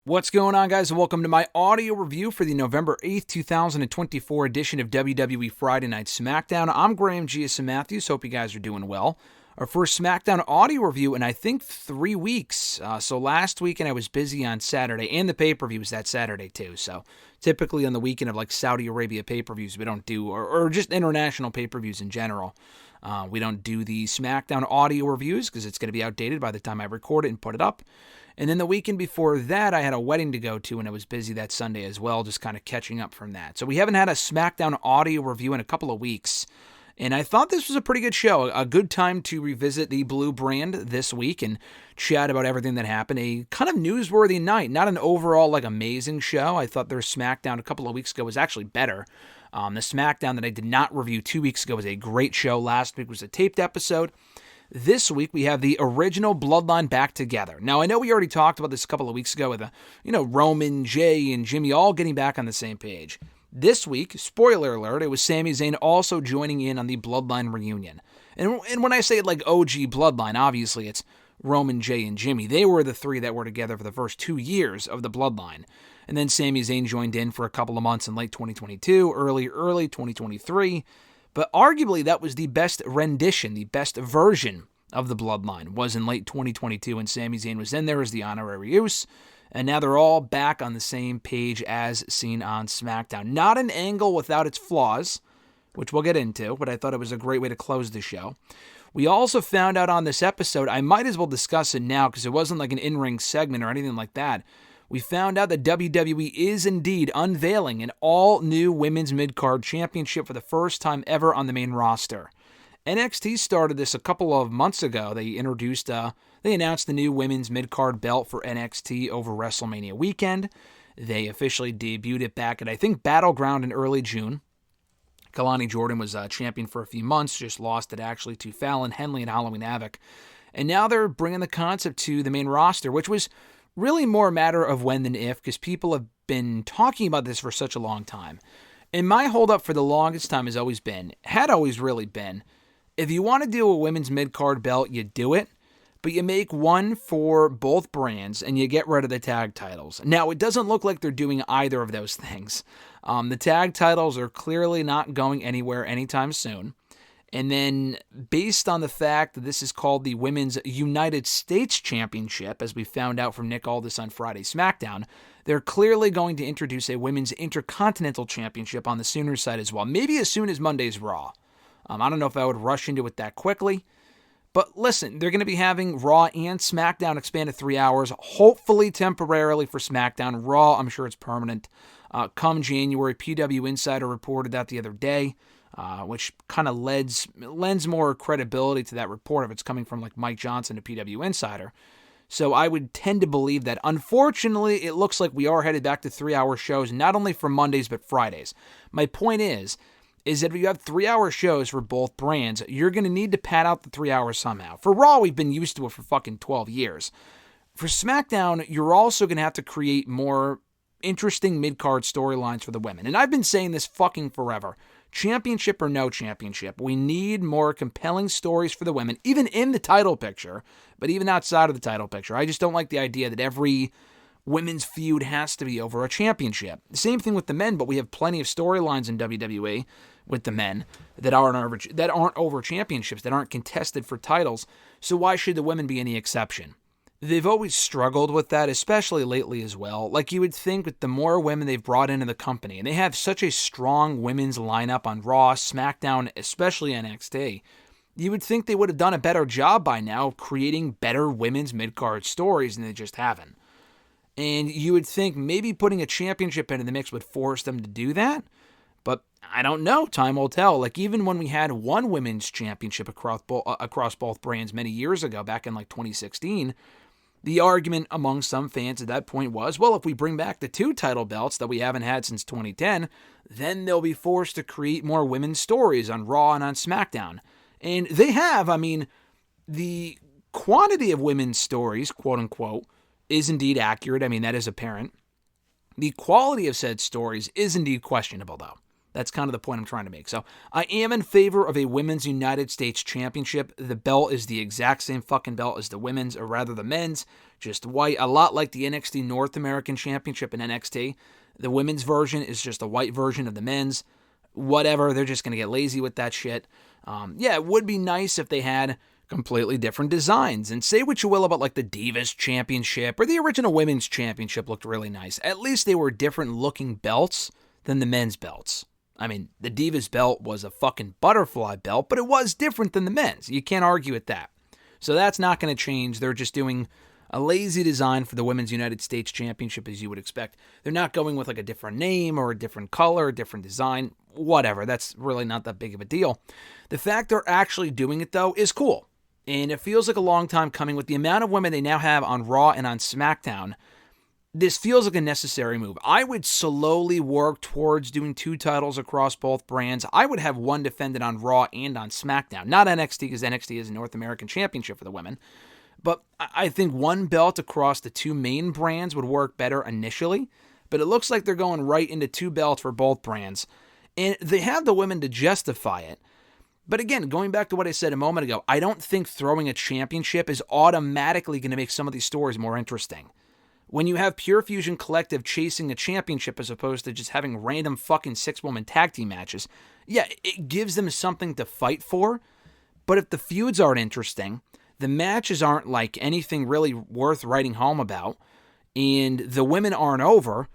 What's going on, guys? Welcome to my audio review for the November 8th, 2024 edition of WWE Friday Night SmackDown. I'm Graham G.S. Matthews. Hope you guys are doing well. Our first SmackDown audio review in, I think, 3 weeks. So last weekend I was busy on Saturday, and the pay-per-view was that Saturday too. So typically on the weekend of like Saudi Arabia pay-per-views, we don't do, or just international pay-per-views in general, we don't do the SmackDown audio reviews because it's going to be outdated by the time I record it and put it up. And then the weekend before that, I had a wedding to go to, and I was busy that Sunday as well, just kind of catching up from that. So we haven't had a SmackDown audio review in a couple of weeks, and I thought this was a pretty good show. A good time to revisit the Blue brand this week and chat about everything that happened. A kind of newsworthy night, not an overall like amazing show. I thought their SmackDown a couple of weeks ago was actually better. The SmackDown that I did not review 2 weeks ago was a great show. Last week was a taped episode. This week, we have the original Bloodline back together. Now, I know we already talked about this a couple of weeks ago with, Roman, Jay, and Jimmy all getting back on the same page. This week, spoiler alert, it was Sami Zayn also joining in on the Bloodline reunion. And when I say like OG Bloodline, obviously it's Roman, Jay, and Jimmy. They were the three that were together for the first 2 years of the Bloodline. And then Sami Zayn joined in for a couple of months in late 2022, early 2023. But arguably, that was the best rendition, the best version of the Bloodline, was in late 2022 when Sami Zayn was in there as the honorary Usos. And now they're all back on the same page as seen on SmackDown. Not an angle without its flaws, which we'll get into, but I thought it was a great way to close the show. We also found out on this episode, I might as well discuss it now because it wasn't like an in-ring segment or anything like that. We found out that WWE is indeed unveiling an all-new Women's Midcard Championship for the first time ever on the main roster. NXT started this a couple of months ago. They announced the new Women's Midcard belt for NXT over WrestleMania weekend. They officially debuted it back at, I think, Battleground in early June. Kalani Jordan was champion for a few months, just lost it actually to Fallon Henley and Halloween Havoc. And now they're bringing the concept to the main roster, which was really more a matter of when than if, because people have been talking about this for such a long time. And my holdup for the longest time has always been, if you want to do a women's mid-card belt, you do it, but you make one for both brands and you get rid of the tag titles. Now, it doesn't look like they're doing either of those things. The tag titles are clearly not going anywhere anytime soon. And then, based on the fact that this is called the Women's United States Championship, as we found out from Nick Aldis on Friday SmackDown, they're clearly going to introduce a Women's Intercontinental Championship on the sooner side as well. Maybe as soon as Monday's Raw. I don't know if I would rush into it that quickly. But listen, they're going to be having Raw and SmackDown expanded 3 hours, hopefully temporarily for SmackDown. Raw, I'm sure it's permanent. Come January, PW Insider reported that the other day. Which kind of lends more credibility to that report if it's coming from like Mike Johnson to PW Insider. So I would tend to believe that. Unfortunately, it looks like we are headed back to 3-hour shows, not only for Mondays but Fridays. My point is that if you have 3-hour shows for both brands, you're going to need to pad out the 3 hours somehow. For Raw, we've been used to it for fucking 12 years. For SmackDown, you're also going to have to create more interesting mid-card storylines for the women. And I've been saying this fucking forever. Championship or no championship, we need more compelling stories for the women, even in the title picture, but even outside of the title picture. I just don't like the idea that every women's feud has to be over a championship. The same thing with the men, but we have plenty of storylines in WWE with the men that aren't over championships, that aren't contested for titles, so why should the women be any exception? They've always struggled with that, especially lately as well. Like you would think with the more women they've brought into the company, and they have such a strong women's lineup on Raw, SmackDown, especially NXT, you would think they would have done a better job by now of creating better women's mid-card stories, and they just haven't. And you would think maybe putting a championship into the mix would force them to do that, but I don't know. Time will tell. Like even when we had one women's championship across both brands many years ago, back in like 2016, the argument among some fans at that point was, well, if we bring back the 2 title belts that we haven't had since 2010, then they'll be forced to create more women's stories on Raw and on SmackDown. And they have. I mean, the quantity of women's stories, quote unquote, is indeed accurate. I mean, that is apparent. The quality of said stories is indeed questionable, though. That's kind of the point I'm trying to make. So I am in favor of a Women's United States Championship. The belt is the exact same fucking belt as the women's, or rather the men's just white, a lot like the NXT North American Championship in NXT. The women's version is just a white version of the men's. Whatever, they're just going to get lazy with that shit. Yeah, it would be nice if they had completely different designs. And say what you will about like the Divas Championship or the original Women's Championship looked really nice. At least they were different looking belts than the men's belts. I mean, the Divas belt was a fucking butterfly belt, but it was different than the men's. You can't argue with that. So that's not going to change. They're just doing a lazy design for the Women's United States Championship, as you would expect. They're not going with like a different name or a different color, a different design, whatever. That's really not that big of a deal. The fact they're actually doing it, though, is cool. And it feels like a long time coming. With the amount of women they now have on Raw and on SmackDown, this feels like a necessary move. I would slowly work towards doing 2 titles across both brands. I would have one defended on Raw and on SmackDown. Not NXT, because NXT is a North American Championship for the women. But I think one belt across the 2 main brands would work better initially. But it looks like they're going right into 2 belts for both brands. And they have the women to justify it. But again, going back to what I said a moment ago, I don't think throwing a championship is automatically going to make some of these stories more interesting. When you have Pure Fusion Collective chasing a championship as opposed to just having random fucking 6-woman tag team matches, yeah, it gives them something to fight for. But if the feuds aren't interesting, the matches aren't like anything really worth writing home about, and the women aren't over,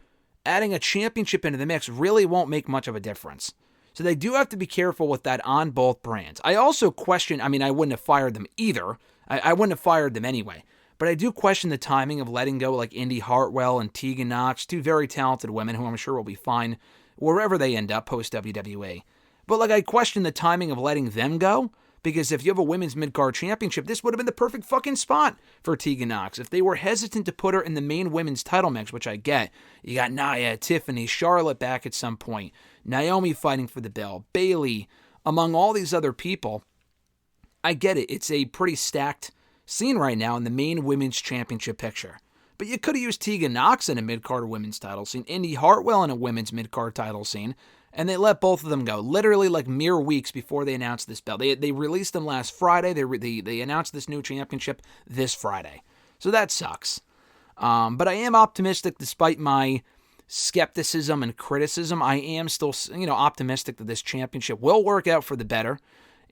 adding a championship into the mix really won't make much of a difference. So they do have to be careful with that on both brands. I also question, I wouldn't have fired them either. I wouldn't have fired them anyway. But I do question the timing of letting go like Indy Hartwell and Tegan Knox, 2 very talented women who I'm sure will be fine wherever they end up post-WWE. But like I question the timing of letting them go, because if you have a women's Midcard Championship, this would have been the perfect fucking spot for Tegan Knox. If they were hesitant to put her in the main women's title match, which I get, you got Nia, Tiffany, Charlotte back at some point, Naomi fighting for the belt, Bayley, among all these other people. I get it. It's a pretty stacked scene right now in the main women's championship picture. But you could have used Tegan Knox in a mid-card women's title scene, Indy Hartwell in a women's mid-card title scene, and they let both of them go, literally like mere weeks before they announced this belt. They released them last Friday. They announced this new championship this Friday. So that sucks. But I am optimistic despite my skepticism and criticism. I am still, optimistic that this championship will work out for the better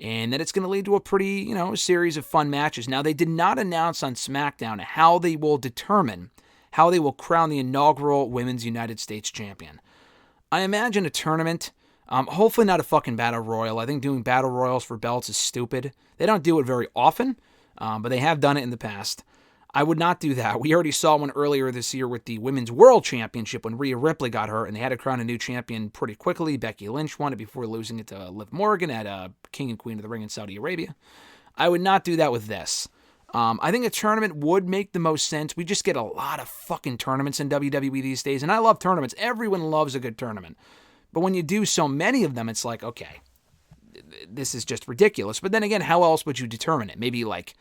and that it's going to lead to a pretty, series of fun matches. Now, they did not announce on SmackDown how they will crown the inaugural Women's United States Champion. I imagine a tournament, hopefully not a fucking battle royal. I think doing battle royals for belts is stupid. They don't do it very often, but they have done it in the past. I would not do that. We already saw one earlier this year with the Women's World Championship when Rhea Ripley got hurt, and they had to crown a new champion pretty quickly. Becky Lynch won it before losing it to Liv Morgan at King and Queen of the Ring in Saudi Arabia. I would not do that with this. I think a tournament would make the most sense. We just get a lot of fucking tournaments in WWE these days, and I love tournaments. Everyone loves a good tournament. But when you do so many of them, it's like, okay, this is just ridiculous. But then again, how else would you determine it? Maybe like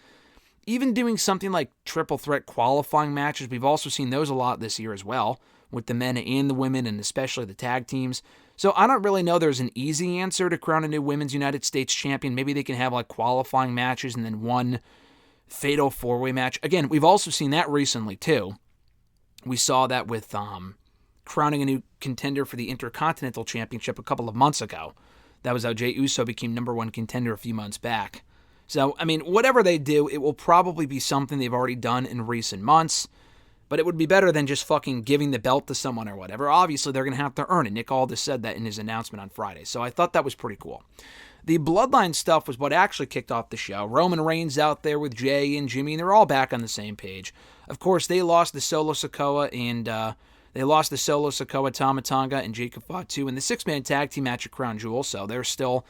even doing something like triple threat qualifying matches. We've also seen those a lot this year as well, with the men and the women, and especially the tag teams. So I don't really know there's an easy answer to crown a new Women's United States Champion. Maybe they can have like qualifying matches and then one fatal 4-way match. Again, we've also seen that recently too. We saw that with crowning a new contender for the Intercontinental Championship a couple of months ago. That was how Jey Uso became number 1 contender a few months back. So, whatever they do, it will probably be something they've already done in recent months, but it would be better than just fucking giving the belt to someone or whatever. Obviously, they're going to have to earn it. Nick Aldis said that in his announcement on Friday, so I thought that was pretty cool. The Bloodline stuff was what actually kicked off the show. Roman Reigns out there with Jay and Jimmy, and they're all back on the same page. Of course, they lost the Solo Sikoa Tama Tonga, and Jacob Fatu in the 6-man tag team match at Crown Jewel, so they're still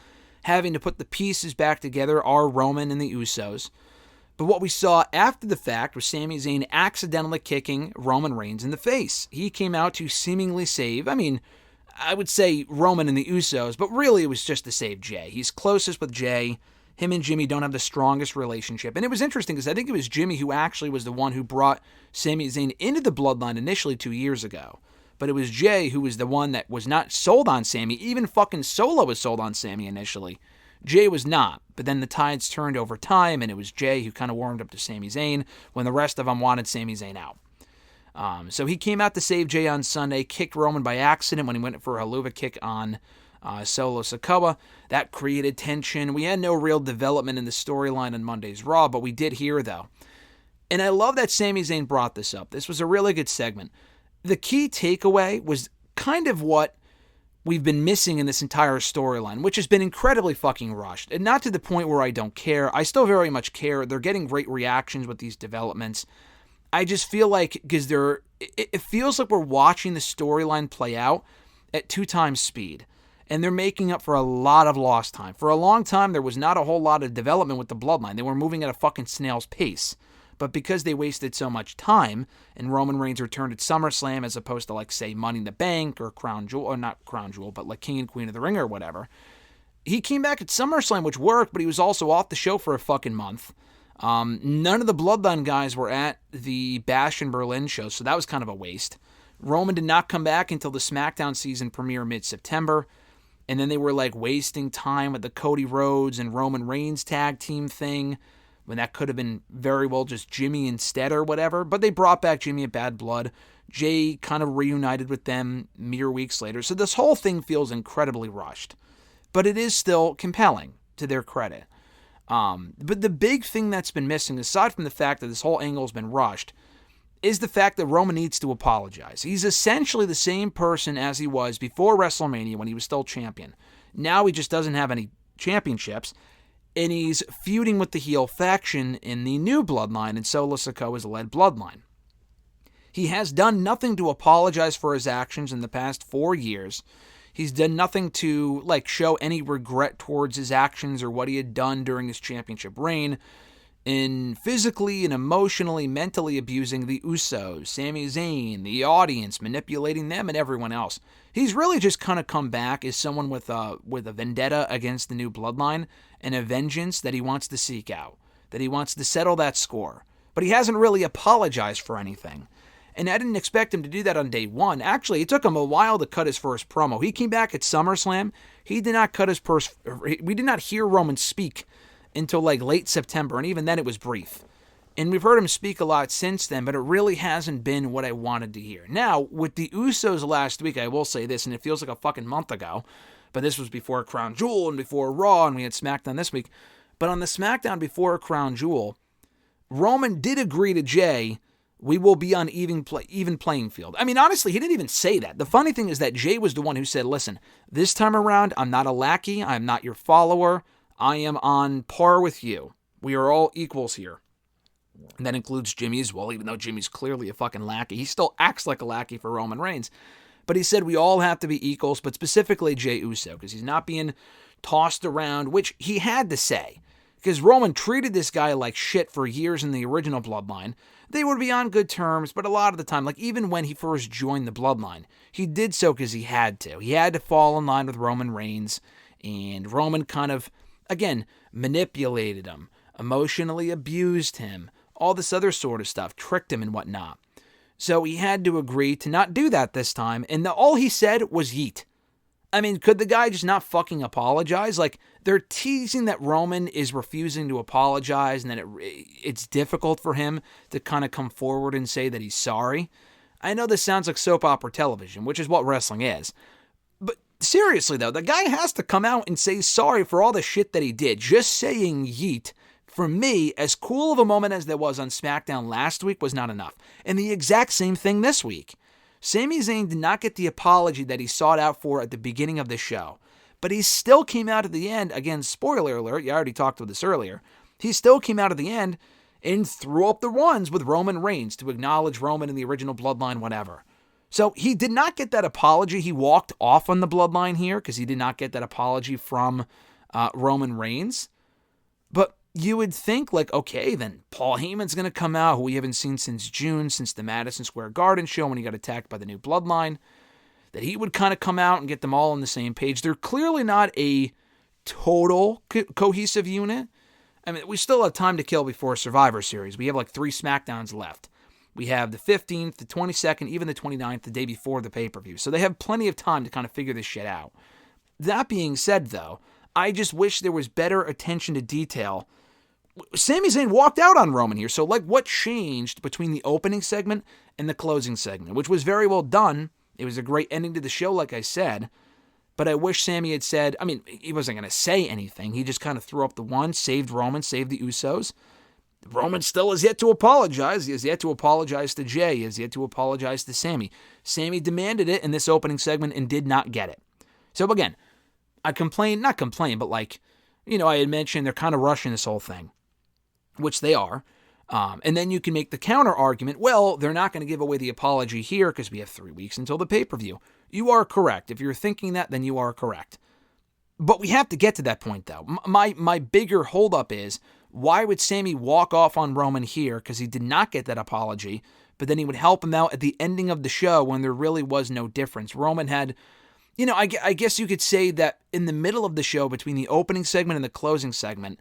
having to put the pieces back together, are Roman and the Usos. But what we saw after the fact was Sami Zayn accidentally kicking Roman Reigns in the face. He came out to seemingly save, I would say Roman and the Usos, but really it was just to save Jay. He's closest with Jay. Him and Jimmy don't have the strongest relationship. And it was interesting because I think it was Jimmy who actually was the one who brought Sami Zayn into the Bloodline initially 2 years ago. But it was Jay who was the one that was not sold on Sami. Even fucking Solo was sold on Sami initially. Jay was not, but then the tides turned over time, and it was Jay who kind of warmed up to Sami Zayn when the rest of them wanted Sami Zayn out. So he came out to save Jay on Sunday, kicked Roman by accident when he went for a haluva kick on Solo Sikoa. That created tension. We had no real development in the storyline on Monday's Raw, but we did hear, though. And I love that Sami Zayn brought this up. This was a really good segment. The key takeaway was kind of what we've been missing in this entire storyline, which has been incredibly fucking rushed. And not to the point where I don't care. I still very much care. They're getting great reactions with these developments. I just feel like, because it feels like we're watching the storyline play out at 2 times speed. And they're making up for a lot of lost time. For a long time, there was not a whole lot of development with the Bloodline. They were moving at a fucking snail's pace. But because they wasted so much time, and Roman Reigns returned at SummerSlam as opposed to, like, say, Money in the Bank or Crown Jewel, or not Crown Jewel, but like King and Queen of the Ring or whatever, he came back at SummerSlam, which worked, but he was also off the show for a fucking month. None of the Bloodline guys were at the Bash in Berlin show, so that was kind of a waste. Roman did not come back until the SmackDown season premiere mid-September, and then they were, like, wasting time with the Cody Rhodes and Roman Reigns tag team thing, when that could have been very well just Jimmy instead or whatever. But they brought back Jimmy at Bad Blood. Jay kind of reunited with them mere weeks later. So this whole thing feels incredibly rushed. But it is still compelling, to their credit. But the big thing that's been missing, aside from the fact that this whole angle has been rushed, is the fact that Roman needs to apologize. He's essentially the same person as he was before WrestleMania when he was still champion. Now he just doesn't have any championships. And he's feuding with the heel faction in the new Bloodline, and Solo Sikoa's led Bloodline. He has done nothing to apologize for his actions in the past 4 years. He's done nothing to, like, show any regret towards his actions or what he had done during his championship reign in physically and emotionally, mentally abusing the Usos, Sami Zayn, the audience, manipulating them and everyone else. He's really just kind of come back as someone with a vendetta against the new Bloodline and a vengeance that he wants to seek out, that he wants to settle that score. But he hasn't really apologized for anything. And I didn't expect him to do that on day one. Actually, it took him a while to cut his first promo. He came back at SummerSlam. He did not cut his first... We did not hear Roman speak until like late September, and even then it was brief. And we've heard him speak a lot since then, but it really hasn't been what I wanted to hear. Now, with the Usos last week, I will say this, and it feels like a fucking month ago, but this was before Crown Jewel and before Raw, and we had SmackDown this week. But on the SmackDown before Crown Jewel, Roman did agree to Jay, we will be on even playing field. I mean, honestly, he didn't even say that. The funny thing is that Jay was the one who said, listen, this time around, I'm not a lackey, I'm not your follower, I am on par with you. We are all equals here. And that includes Jimmy as well, even though Jimmy's clearly a fucking lackey. He still acts like a lackey for Roman Reigns. But he said we all have to be equals, but specifically Jey Uso, because he's not being tossed around, which he had to say. Because Roman treated this guy like shit for years in the original Bloodline. They would be on good terms, but a lot of the time, like even when he first joined the Bloodline, he did so because he had to. He had to fall in line with Roman Reigns, and Roman kind of, again, manipulated him, emotionally abused him, all this other sort of stuff, tricked him and whatnot. So he had to agree to not do that this time, and all he said was yeet. I mean, could the guy just not fucking apologize? Like, they're teasing that Roman is refusing to apologize and that it's difficult for him to kind of come forward and say that he's sorry. I know this sounds like soap opera television, which is what wrestling is. But seriously, though, the guy has to come out and say sorry for all the shit that he did. Just saying yeet, for me, as cool of a moment as there was on SmackDown last week, was not enough. And the exact same thing this week. Sami Zayn did not get the apology that he sought out for at the beginning of the show. But he still came out at the end, again, spoiler alert, you already talked about this earlier, he still came out at the end and threw up the ones with Roman Reigns to acknowledge Roman in the original Bloodline, whatever. So he did not get that apology. He walked off on the Bloodline here because he did not get that apology from Roman Reigns. But you would think, like, okay, then Paul Heyman's going to come out, who we haven't seen since June, since the Madison Square Garden show when he got attacked by the new Bloodline, that he would kind of come out and get them all on the same page. They're clearly not a total cohesive unit. I mean, we still have time to kill before Survivor Series. We have like 3 SmackDowns left. We have the 15th, the 22nd, even the 29th, the day before the pay-per-view. So they have plenty of time to kind of figure this shit out. That being said, though, I just wish there was better attention to detail. Sami Zayn walked out on Roman here, so like what changed between the opening segment and the closing segment, which was very well done. It was a great ending to the show, like I said, but I wish Sami had said, I mean, he wasn't going to say anything. He just kind of threw up the one, saved Roman, saved the Usos. Roman still has yet to apologize. He has yet to apologize to Jay. He has yet to apologize to Sami. Sami demanded it in this opening segment and did not get it. So again, I not complain, but like, I had mentioned they're kind of rushing this whole thing, which they are. And then you can make the counter argument, well, they're not going to give away the apology here because we have 3 weeks until the pay-per-view. You are correct. If you're thinking that, then you are correct. But we have to get to that point, though. My bigger holdup is, why would Sami walk off on Roman here because he did not get that apology, but then he would help him out at the ending of the show when there really was no difference? Roman had, I guess you could say that in the middle of the show, between the opening segment and the closing segment,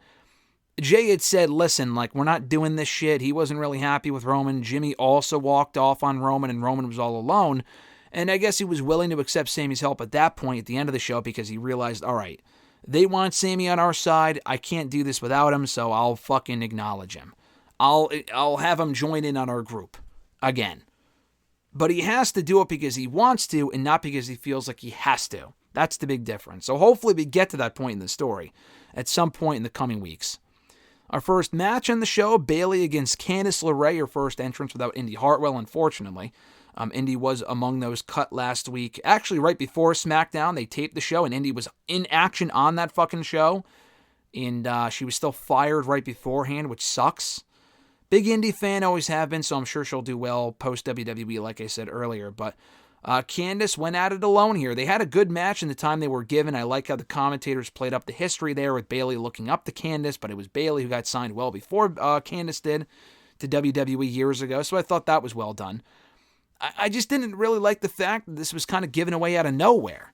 Jay had said, listen, like, we're not doing this shit. He wasn't really happy with Roman. Jimmy also walked off on Roman, and Roman was all alone. And I guess he was willing to accept Sami's help at that point at the end of the show because he realized, all right, they want Sami on our side. I can't do this without him, so I'll fucking acknowledge him. I'll have him join in on our group again. But he has to do it because he wants to and not because he feels like he has to. That's the big difference. So hopefully we get to that point in the story at some point in the coming weeks. Our first match on the show, Bayley against Candice LeRae, her first entrance without Indy Hartwell, unfortunately. Indy was among those cut last week. Actually, right before SmackDown, they taped the show, and Indy was in action on that fucking show. And she was still fired right beforehand, which sucks. Big Indy fan, always have been, so I'm sure she'll do well post-WWE, like I said earlier. But Candice went at it alone here. They had a good match in the time they were given. I like how the commentators played up the history there with Bayley looking up to Candice, but it was Bayley who got signed well before Candice did to WWE years ago, so I thought that was well done. I just didn't really like the fact that this was kind of given away out of nowhere.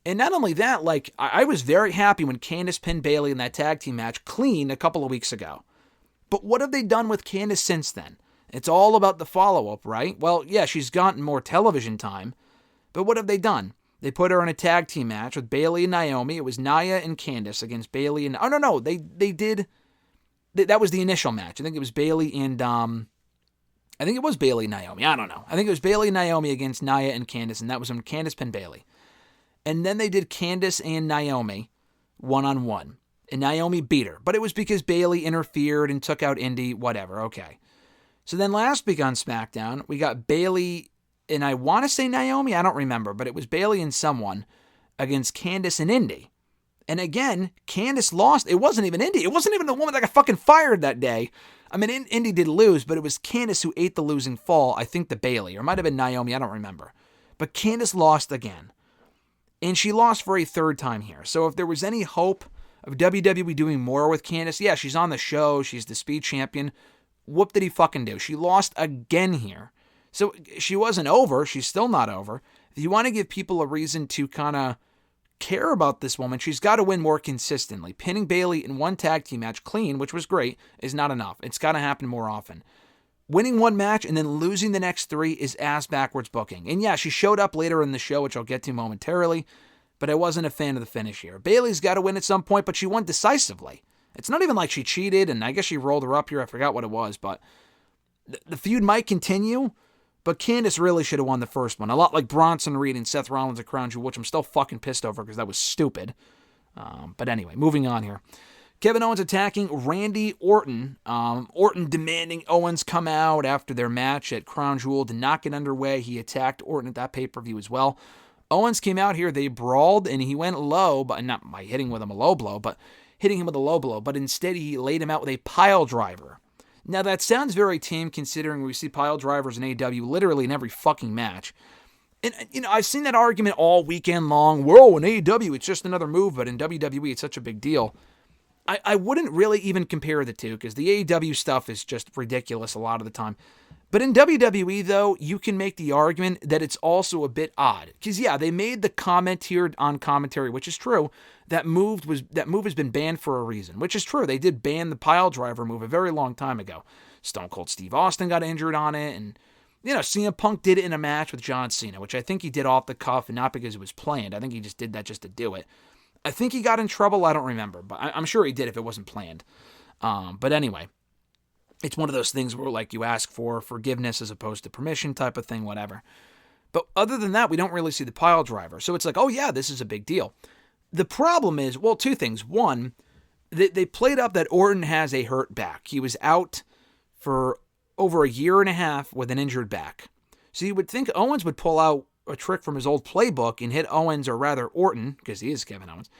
And not only that, like, I was very happy when Candice pinned Bayley in that tag team match clean a couple of weeks ago. But what have they done with Candice since then? It's all about the follow-up, right? Well, yeah, she's gotten more television time, but what have they done? They put her in a tag team match with Bayley and Naomi. It was Nia and Candice against Bayley and... Oh, no, they did... That was the initial match. I think it was Bayley and... I think it was Bayley and Naomi. I don't know. I think it was Bayley and Naomi against Nia and Candice, and that was when Candice pinned Bayley. And then they did Candice and Naomi one-on-one, and Naomi beat her. But it was because Bayley interfered and took out Indy, whatever, okay. So then last week on SmackDown, we got Bayley, and I want to say Naomi, I don't remember, but it was Bayley and someone against Candice and Indy. And again, Candice lost. It wasn't even Indy. It wasn't even the woman that got fucking fired that day. I mean, Indy did lose, but it was Candice who ate the losing fall, I think to Bayley, or it might have been Naomi, I don't remember. But Candice lost again. And she lost for a third time here. So if there was any hope of WWE doing more with Candice, yeah, she's on the show, she's the Speed Champion. Whoop did he fucking do? She lost again here. So she wasn't over, she's still not over. If you want to give people a reason to kind of care about this woman, she's got to win more consistently. Pinning Bayley in one tag team match clean, which was great, is not enough. It's got to happen more often. Winning one match and then losing the next three is ass backwards booking. And yeah, she showed up later in the show, which I'll get to momentarily, but I wasn't a fan of the finish here. Bayley's got to win at some point, but she won decisively. It's not even like she cheated, and I guess she rolled her up here. I forgot what it was, but the feud might continue. But Candice really should have won the first one. A lot like Bronson Reed and Seth Rollins at Crown Jewel, which I'm still fucking pissed over because that was stupid. But anyway, moving on here. Kevin Owens attacking Randy Orton. Orton demanding Owens come out after their match at Crown Jewel to not get underway. He attacked Orton at that pay-per-view as well. Owens came out here. They brawled, and he went low, but not by hitting with him a low blow, but hitting him with a low blow. But instead, he laid him out with a pile driver. Now, that sounds very tame considering we see pile drivers in AEW literally in every fucking match. And, I've seen that argument all weekend long. Whoa, in AEW, it's just another move, but in WWE, it's such a big deal. I wouldn't really even compare the two because the AEW stuff is just ridiculous a lot of the time. But in WWE, though, you can make the argument that it's also a bit odd. Because, yeah, they made the comment here on commentary, which is true. That move has been banned for a reason, which is true. They did ban the pile driver move a very long time ago. Stone Cold Steve Austin got injured on it, and, CM Punk did it in a match with John Cena, which I think he did off the cuff and not because it was planned. I think he just did that just to do it. I think he got in trouble. I don't remember, but I'm sure he did if it wasn't planned. But anyway, it's one of those things where like you ask for forgiveness as opposed to permission type of thing, whatever. But other than that, we don't really see the pile driver. So it's like, oh yeah, this is a big deal. The problem is, well, two things. One, they played up that Orton has a hurt back. He was out for over a year and a half with an injured back. So you would think Owens would pull out a trick from his old playbook and hit Owens, or rather Orton, because he is Kevin Owens.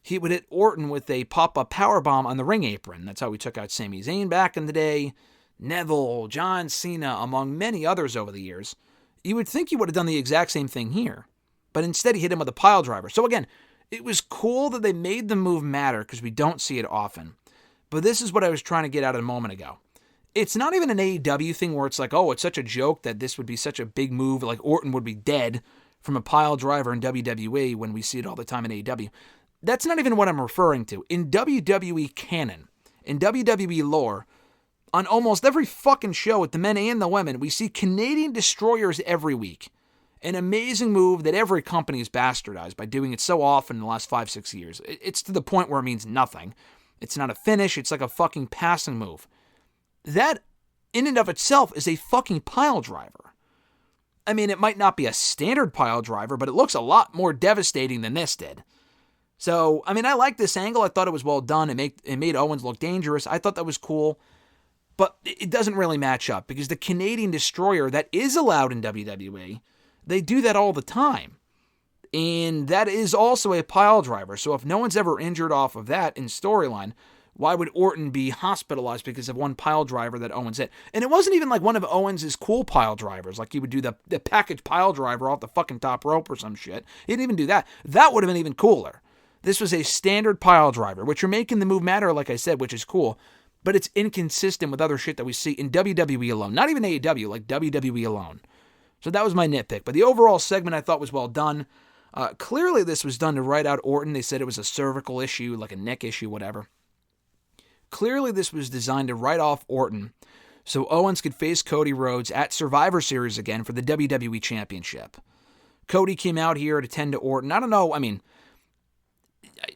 He would hit Orton with a pop-up powerbomb on the ring apron. That's how we took out Sami Zayn back in the day, Neville, John Cena, among many others over the years. You would think he would have done the exact same thing here. But instead he hit him with a pile driver. So again, it was cool that they made the move matter because we don't see it often. But this is what I was trying to get at a moment ago. It's not even an AEW thing where it's like, oh, it's such a joke that this would be such a big move, like Orton would be dead from a pile driver in WWE when we see it all the time in AEW. That's not even what I'm referring to. In WWE canon, in WWE lore, on almost every fucking show with the men and the women, we see Canadian destroyers every week. An amazing move that every company has bastardized by doing it so often in the last 5-6 years. It's to the point where it means nothing. It's not a finish, it's like a fucking passing move. That, in and of itself, is a fucking pile driver. I mean, it might not be a standard pile driver, but it looks a lot more devastating than this did. So, I mean, I like this angle. I thought it was well done. It made Owens look dangerous. I thought that was cool. But it doesn't really match up, because the Canadian Destroyer that is allowed in WWE, they do that all the time. And that is also a pile driver. So if no one's ever injured off of that in storyline, why would Orton be hospitalized because of one pile driver that Owens hit? And it wasn't even like one of Owens' cool pile drivers, like he would do the package pile driver off the fucking top rope or some shit. He didn't even do that. That would have been even cooler. This was a standard pile driver, which you're making the move matter, like I said, which is cool. But it's inconsistent with other shit that we see in WWE alone. Not even AEW, like WWE alone. So that was my nitpick. But the overall segment I thought was well done. Clearly this was done to write out Orton. They said it was a cervical issue, like a neck issue, whatever. Clearly this was designed to write off Orton so Owens could face Cody Rhodes at Survivor Series again for the WWE Championship. Cody came out here to tend to Orton. I don't know, I mean,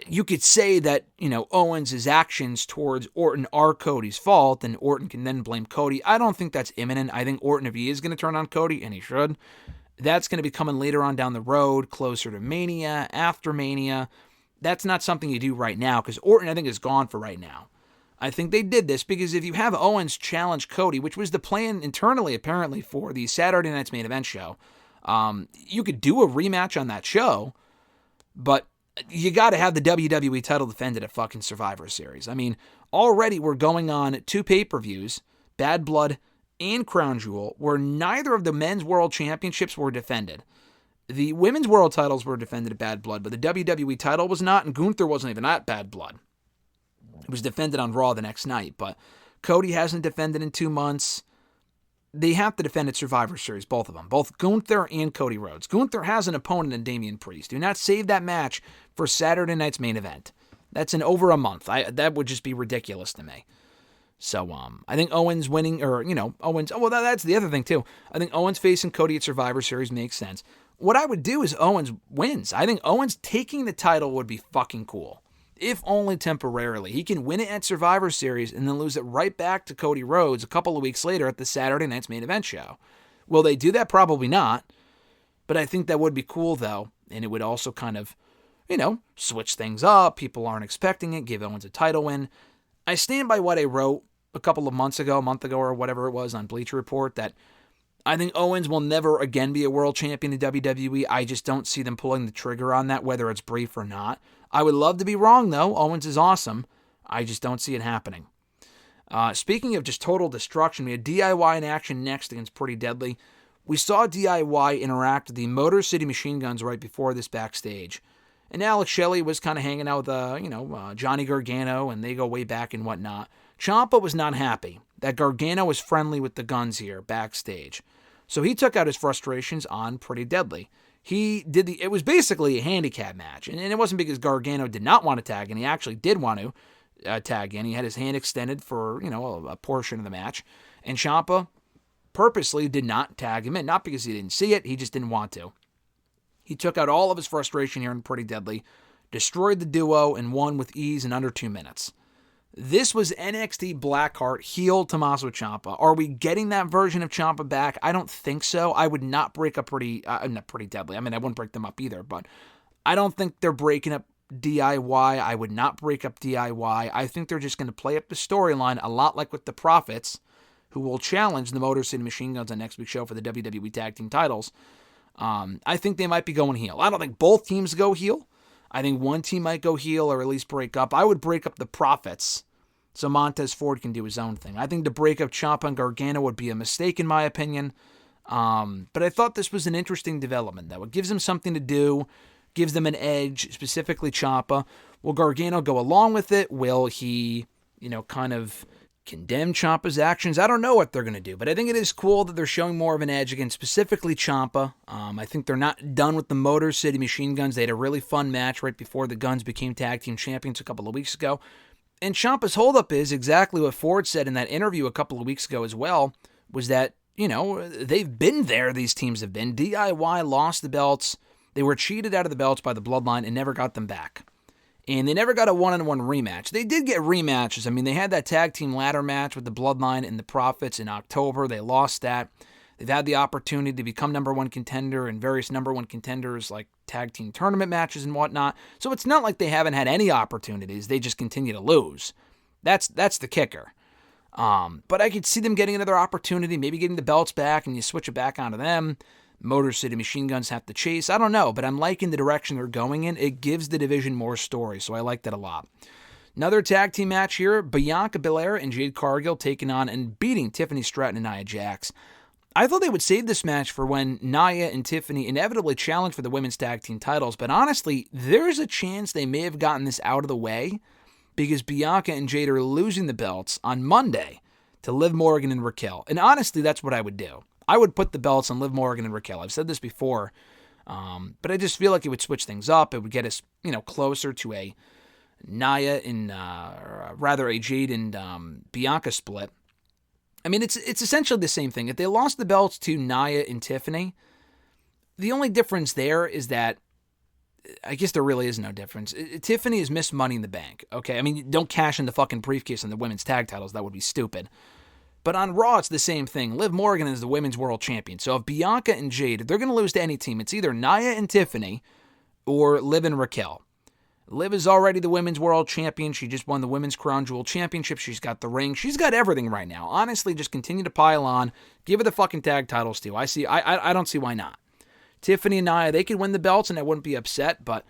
you could say that, Owens' actions towards Orton are Cody's fault, and Orton can then blame Cody. I don't think that's imminent. I think Orton, if he is going to turn on Cody, and he should, that's going to be coming later on down the road, closer to Mania, after Mania. That's not something you do right now, because Orton, I think, is gone for right now. I think they did this because if you have Owens challenge Cody, which was the plan internally, apparently, for the Saturday Night's Main Event show, you could do a rematch on that show, but you got to have the WWE title defended at fucking Survivor Series. I mean, already we're going on 2 pay-per-views, Bad Blood and Crown Jewel, where neither of the men's world championships were defended. The women's world titles were defended at Bad Blood, but the WWE title was not, and Gunther wasn't even at Bad Blood. It was defended on Raw the next night, but Cody hasn't defended in 2 months. They have to defend at Survivor Series, both of them, both Gunther and Cody Rhodes. Gunther has an opponent in Damian Priest. Do not save that match for Saturday night's main event. That's in over a month. That would just be ridiculous to me. So, I think Owens winning, or, Owens, that's the other thing too. I think Owens facing Cody at Survivor Series makes sense. What I would do is Owens wins. I think Owens taking the title would be fucking cool. If only temporarily. He can win it at Survivor Series and then lose it right back to Cody Rhodes a couple of weeks later at the Saturday night's main event show. Will they do that? Probably not. But I think that would be cool, though. And it would also kind of, switch things up. People aren't expecting it. Give Owens a title win. I stand by what I wrote a month ago or whatever it was on Bleacher Report, that I think Owens will never again be a world champion in WWE. I just don't see them pulling the trigger on that, whether it's brief or not. I would love to be wrong, though. Owens is awesome. I just don't see it happening. Speaking of just total destruction, we had DIY in action next against Pretty Deadly. We saw DIY interact with the Motor City Machine Guns right before this backstage. And Alex Shelley was kind of hanging out with, Johnny Gargano, and they go way back and whatnot. Ciampa was not happy that Gargano was friendly with the Guns here backstage. So he took out his frustrations on Pretty Deadly. It was basically a handicap match, and it wasn't because Gargano did not want to tag in. He actually did want to tag in. He had his hand extended for, a portion of the match, and Ciampa purposely did not tag him in, not because he didn't see it, he just didn't want to. He took out all of his frustration here in Pretty Deadly, destroyed the duo, and won with ease in under 2 minutes. This was NXT Blackheart heel Tommaso Ciampa. Are we getting that version of Ciampa back? I don't think so. I would not break up not Pretty Deadly. I mean, I wouldn't break them up either, but I don't think they're breaking up DIY. I would not break up DIY. I think they're just going to play up the storyline a lot like with the Profits, who will challenge the Motor City Machine Guns on next week's show for the WWE Tag Team titles. I think they might be going heel. I don't think both teams go heel. I think one team might go heel or at least break up. I would break up the Profits so Montez Ford can do his own thing. I think to break up Ciampa and Gargano would be a mistake in my opinion. But I thought this was an interesting development, though. It gives them something to do, gives them an edge, specifically Ciampa. Will Gargano go along with it? Will he, kind of condemn Ciampa's actions? I don't know what they're going to do, but I think it is cool that they're showing more of an edge against specifically Ciampa. I think they're not done with the Motor City Machine Guns. They had a really fun match right before the Guns became tag team champions a couple of weeks ago. And Ciampa's holdup is exactly what Ford said in that interview a couple of weeks ago as well, was that, they've been there, these teams have been. DIY lost the belts. They were cheated out of the belts by the Bloodline and never got them back. And they never got a one-on-one rematch. They did get rematches. I mean, they had that tag team ladder match with the Bloodline and the Profits in October. They lost that. They've had the opportunity to become number one contender in various number one contenders like tag team tournament matches and whatnot. So it's not like they haven't had any opportunities. They just continue to lose. That's the kicker. But I could see them getting another opportunity, maybe getting the belts back and you switch it back onto them. Motor City Machine Guns have to chase. I don't know, but I'm liking the direction they're going in. It gives the division more story, so I like that a lot. Another tag team match here, Bianca Belair and Jade Cargill taking on and beating Tiffany, Stratton, and Nia Jax. I thought they would save this match for when Nia and Tiffany inevitably challenge for the women's tag team titles, but honestly, there's a chance they may have gotten this out of the way because Bianca and Jade are losing the belts on Monday to Liv Morgan and Raquel. And honestly, that's what I would do. I would put the belts on Liv Morgan and Raquel. I've said this before, but I just feel like it would switch things up. It would get us, closer to a Nia and, rather a Jade and Bianca split. I mean, it's essentially the same thing. If they lost the belts to Nia and Tiffany, the only difference there is that, I guess there really is no difference. Tiffany has missed Money in the Bank, okay? I mean, don't cash in the fucking briefcase on the women's tag titles. That would be stupid. But on Raw, it's the same thing. Liv Morgan is the women's world champion. So if Bianca and Jade, if they're going to lose to any team, it's either Nia and Tiffany or Liv and Raquel. Liv is already the women's world champion. She just won the Women's Crown Jewel Championship. She's got the ring. She's got everything right now. Honestly, just continue to pile on. Give her the fucking tag titles too. I don't see why not. Tiffany and Nia, they could win the belts and I wouldn't be upset, but,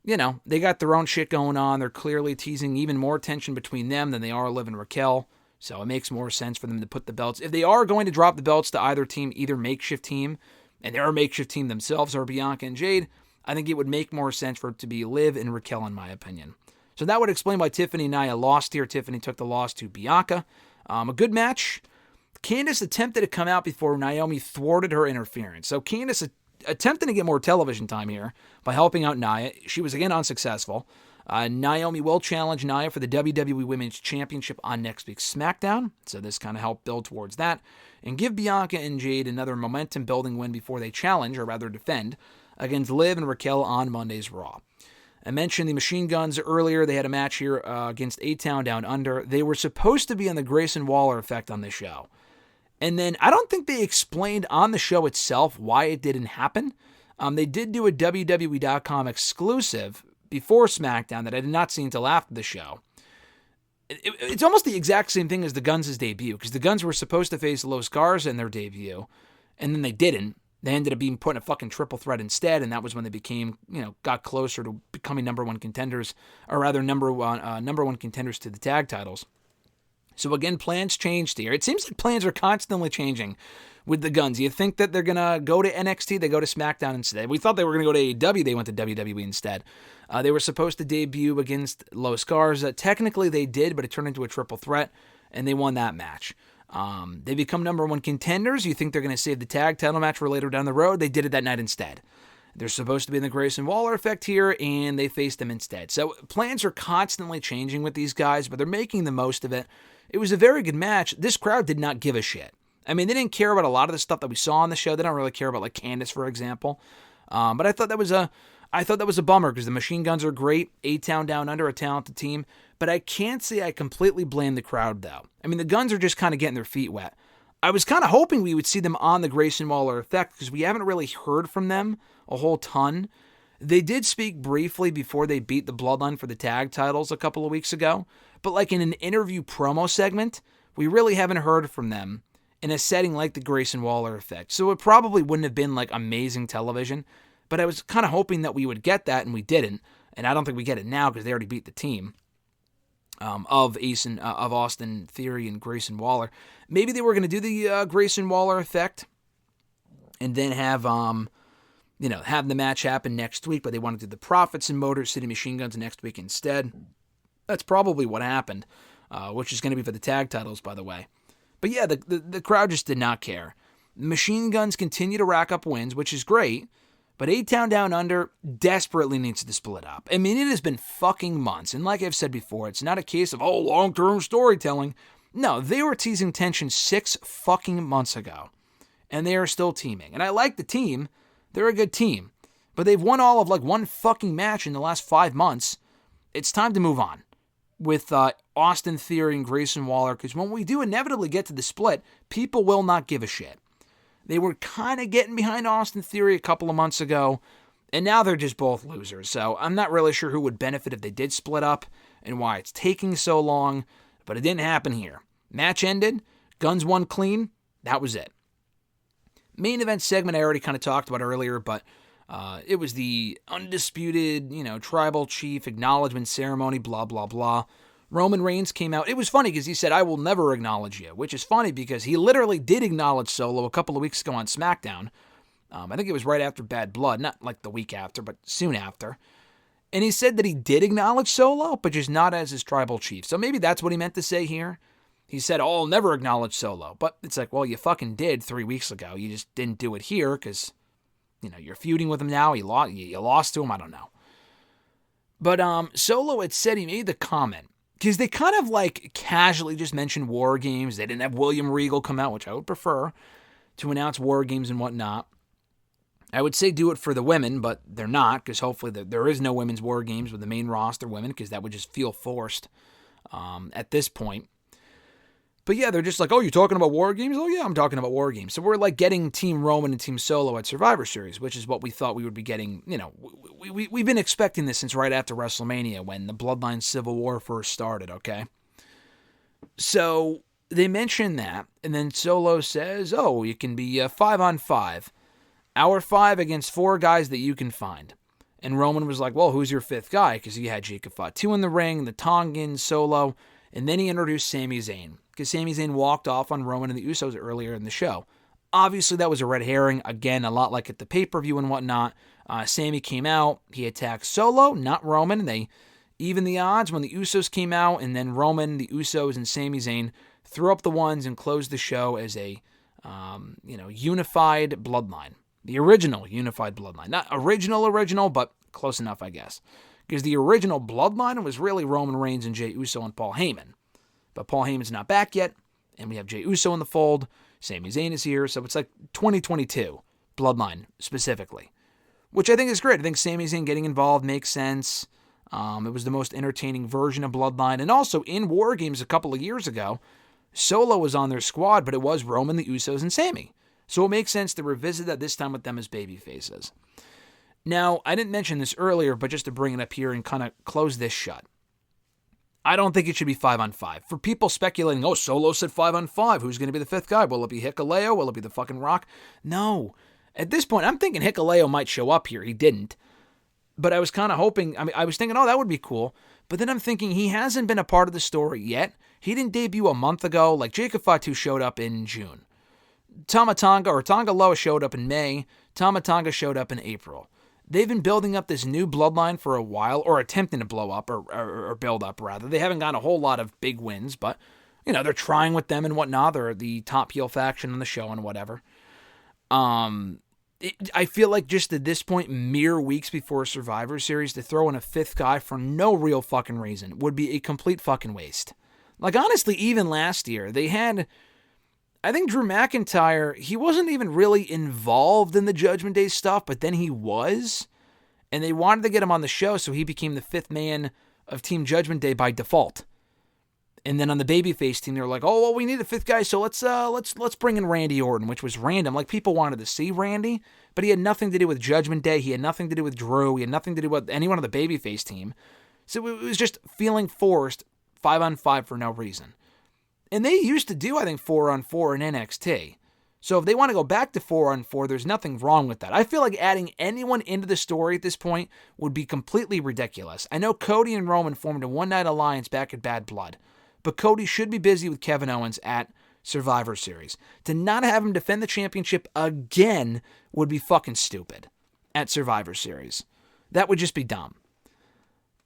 they got their own shit going on. They're clearly teasing even more tension between them than they are Liv and Raquel. So it makes more sense for them to put the belts. If they are going to drop the belts to either team, either makeshift team, and they're a makeshift team themselves, or Bianca and Jade, I think it would make more sense for it to be Liv and Raquel, in my opinion. So that would explain why Tiffany and Nia lost here. Tiffany took the loss to Bianca. A good match. Candice attempted to come out before Naomi thwarted her interference. So Candice attempted to get more television time here by helping out Nia. She was again unsuccessful. Naomi will challenge Nia for the WWE Women's Championship on next week's SmackDown, so this kind of helped build towards that, and give Bianca and Jade another momentum-building win before they challenge, or rather defend, against Liv and Raquel on Monday's Raw. I mentioned the Machine Guns earlier. They had a match here against A-Town Down Under. They were supposed to be on the Grayson Waller Effect on the show, and then I don't think they explained on the show itself why it didn't happen. They did do a WWE.com exclusive before SmackDown that I did not see until after the show. It's almost the exact same thing as the Guns' debut, because the Guns were supposed to face Los Garza in their debut, and then they didn't. They ended up being put in a fucking triple threat instead, and that was when they became, got closer to becoming number one contenders, or rather number one contenders to the tag titles. So again, plans changed here. It seems like plans are constantly changing with the Guns. You think that they're going to go to NXT, they go to SmackDown instead. We thought they were going to go to AEW, they went to WWE instead. They were supposed to debut against Los Garza. Technically they did, but it turned into a triple threat, and they won that match. They become number one contenders. You think they're going to save the tag title match for later down the road. They did it that night instead. They're supposed to be in the Grayson Waller Effect here, and they faced them instead. So plans are constantly changing with these guys, but they're making the most of it. It was a very good match. This crowd did not give a shit. I mean, they didn't care about a lot of the stuff that we saw on the show. They don't really care about, like, Candice, for example. But I thought that was a bummer because the Machine Guns are great. A-Town Down Under, a talented team. But I can't say I completely blame the crowd, though. I mean, the Guns are just kind of getting their feet wet. I was kind of hoping we would see them on the Grayson Waller Effect because we haven't really heard from them a whole ton. They did speak briefly before they beat the Bloodline for the tag titles a couple of weeks ago, but like in an interview promo segment, we really haven't heard from them in a setting like the Grayson Waller Effect. So it probably wouldn't have been like amazing television, but I was kind of hoping that we would get that, and we didn't. And I don't think we get it now because they already beat the team of Austin Theory and Grayson Waller. Maybe they were going to do the Grayson Waller Effect and then have the match happen next week, but they wanted to do the Profits and Motor City Machine Guns next week instead. That's probably what happened, which is going to be for the tag titles, by the way. But yeah, the crowd just did not care. Machine Guns continue to rack up wins, which is great, but A-Town Down Under desperately needs to split up. I mean, it has been fucking months, and like I've said before, it's not a case of, long-term storytelling. No, they were teasing tension 6 fucking months ago, and they are still teaming. And I like the team. They're a good team, but they've won all of like one fucking match in the last 5 months. It's time to move on with Austin Theory and Grayson Waller, because when we do inevitably get to the split, people will not give a shit. They were kind of getting behind Austin Theory a couple of months ago, and now they're just both losers. So I'm not really sure who would benefit if they did split up and why it's taking so long, but it didn't happen here. Match ended, Guns won clean, that was it. Main event segment I already kind of talked about earlier, but it was the undisputed, tribal chief acknowledgement ceremony, blah, blah, blah. Roman Reigns came out. It was funny because he said, "I will never acknowledge you," which is funny because he literally did acknowledge Solo a couple of weeks ago on SmackDown. I think it was right after Bad Blood, not like the week after, but soon after. And he said that he did acknowledge Solo, but just not as his tribal chief. So maybe that's what he meant to say here. He said, I'll never acknowledge Solo. But it's like, well, you fucking did 3 weeks ago. You just didn't do it here because, you're feuding with him now. You lost to him. I don't know. But Solo had said he made the comment, because they kind of like casually just mentioned War Games. They didn't have William Regal come out, which I would prefer, to announce War Games and whatnot. I would say do it for the women, but they're not, because hopefully there is no women's War Games with the main roster women, because that would just feel forced at this point. But yeah, they're just like, oh, you're talking about War Games? Oh yeah, I'm talking about War Games. So we're like getting Team Roman and Team Solo at Survivor Series, which is what we thought we would be getting. We've been expecting this since right after WrestleMania when the Bloodline Civil War first started, okay? So they mention that, and then Solo says, oh, you can be 5-on-5. Our 5 against 4 guys that you can find. And Roman was like, well, who's your 5th guy? Because he had Jacob Fatu in the ring, the Tongan, Solo, and then he introduced Sami Zayn, because Sami Zayn walked off on Roman and the Usos earlier in the show. Obviously, that was a red herring. Again, a lot like at the pay-per-view and whatnot. Sami came out. He attacked Solo, not Roman. And they evened the odds when the Usos came out. And then Roman, the Usos, and Sami Zayn threw up the ones and closed the show as a unified bloodline. The original unified bloodline. Not original, but close enough, I guess. Because the original bloodline was really Roman Reigns and Jey Uso and Paul Heyman. But Paul Heyman's not back yet, and we have Jey Uso in the fold. Sami Zayn is here, so it's like 2022 bloodline specifically, which I think is great. I think Sami Zayn getting involved makes sense. It was the most entertaining version of Bloodline. And also in War Games a couple of years ago, Solo was on their squad, but it was Roman, the Usos, and Sami. So it makes sense to revisit that this time with them as baby faces. Now, I didn't mention this earlier, but just to bring it up here and kind of close this shut. I don't think it should be 5-on-5. For people speculating, oh, Solo said 5-on-5. Who's going to be the 5th guy? Will it be Hikuleo? Will it be the fucking Rock? No. At this point, I'm thinking Hikuleo might show up here. He didn't. But I was kind of hoping, I was thinking, oh, that would be cool. But then I'm thinking he hasn't been a part of the story yet. He didn't debut a month ago. Like Jacob Fatu showed up in June. Tonga Loa showed up in May. Tama Tonga showed up in April. They've been building up this new bloodline for a while, or attempting to blow up, or build up, rather. They haven't gotten a whole lot of big wins, but, they're trying with them and whatnot. They're the top heel faction on the show and whatever. I feel like just at this point, mere weeks before Survivor Series, to throw in a 5th guy for no real fucking reason would be a complete fucking waste. Like, honestly, even last year, they had... I think Drew McIntyre, he wasn't even really involved in the Judgment Day stuff, but then he was. And they wanted to get him on the show, so he became the fifth man of Team Judgment Day by default. And then on the babyface team, they were like, "Oh, well, we need a fifth guy, so let's bring in Randy Orton," which was random. Like, people wanted to see Randy, but he had nothing to do with Judgment Day. He had nothing to do with Drew. He had nothing to do with anyone on the babyface team. So it was just feeling forced 5-on-5 for no reason. And they used to do, I think, 4-on-4 in NXT. So if they want to go back to 4-on-4, there's nothing wrong with that. I feel like adding anyone into the story at this point would be completely ridiculous. I know Cody and Roman formed a one-night alliance back at Bad Blood, but Cody should be busy with Kevin Owens at Survivor Series. To not have him defend the championship again would be fucking stupid at Survivor Series. That would just be dumb.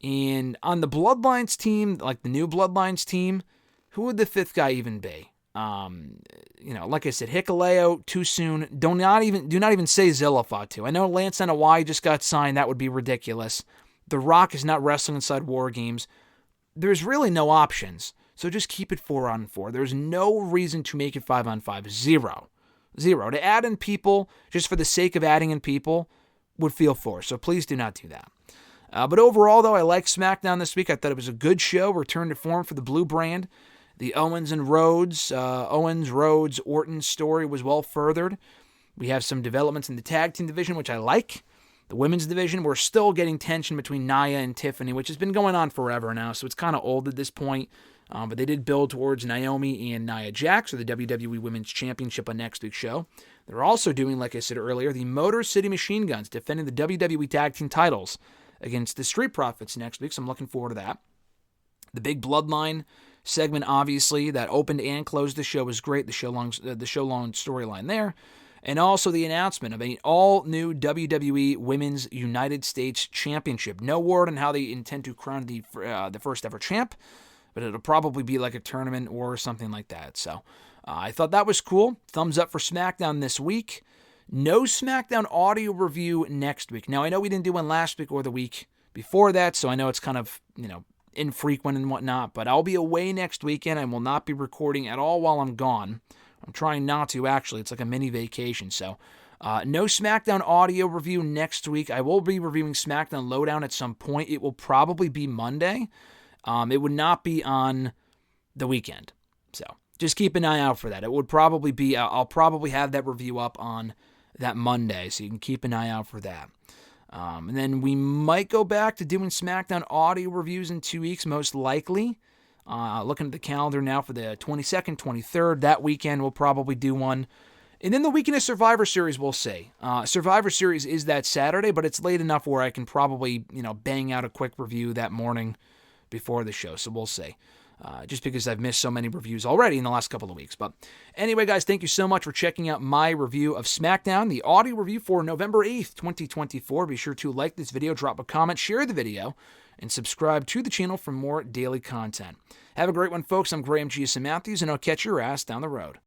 And on the Bloodlines team, like the new Bloodlines team, who would the fifth guy even be? Like I said, Hikuleo, too soon. Do not even say Zilla Fatu. I know Lance Hawaii just got signed. That would be ridiculous. The Rock is not wrestling inside WarGames. There's really no options. So just keep it 4-on-4. There's no reason to make it 5-on-5. Zero. To add in people, just for the sake of adding in people, would feel forced. So please do not do that. But overall, though, I like SmackDown this week. I thought it was a good show. Return to form for the Blue brand. The Owens, Rhodes, Orton story was well furthered. We have some developments in the tag team division, which I like. The women's division, we're still getting tension between Nia and Tiffany, which has been going on forever now, so it's kind of old at this point. But they did build towards Naomi and Nia Jax for the WWE Women's Championship on next week's show. They're also doing, like I said earlier, the Motor City Machine Guns defending the WWE Tag Team titles against the Street Profits next week, so I'm looking forward to that. The big Bloodline segment, obviously, that opened and closed the show was great. The show long storyline there. And also the announcement of an all-new WWE Women's United States Championship. No word on how they intend to crown the first ever champ, but it'll probably be like a tournament or something like that. So I thought that was cool. Thumbs up for SmackDown this week. No SmackDown audio review next week. Now, I know we didn't do one last week or the week before that, so I know it's kind of, infrequent and whatnot, but I'll be away next weekend. I will not be recording at all while I'm gone. I'm trying not to, actually. It's like a mini vacation, so no SmackDown audio review next week. I will be reviewing SmackDown Lowdown at some point. It will probably be Monday. It would not be on the weekend, so just keep an eye out for that. It would probably be, I'll probably have that review up on that Monday, so you can keep an eye out for that. And then we might go back to doing SmackDown audio reviews in 2 weeks, most likely. Looking at the calendar now for the 22nd, 23rd. That weekend we'll probably do one. And then the weekend of Survivor Series, we'll see. Survivor Series is that Saturday, but it's late enough where I can probably, bang out a quick review that morning before the show. So we'll see. Just because I've missed so many reviews already in the last couple of weeks. But anyway, guys, thank you so much for checking out my review of SmackDown, the audio review for November 8th, 2024. Be sure to like this video, drop a comment, share the video, and subscribe to the channel for more daily content. Have a great one, folks. I'm Graham G. Matthews, and I'll catch your ass down the road.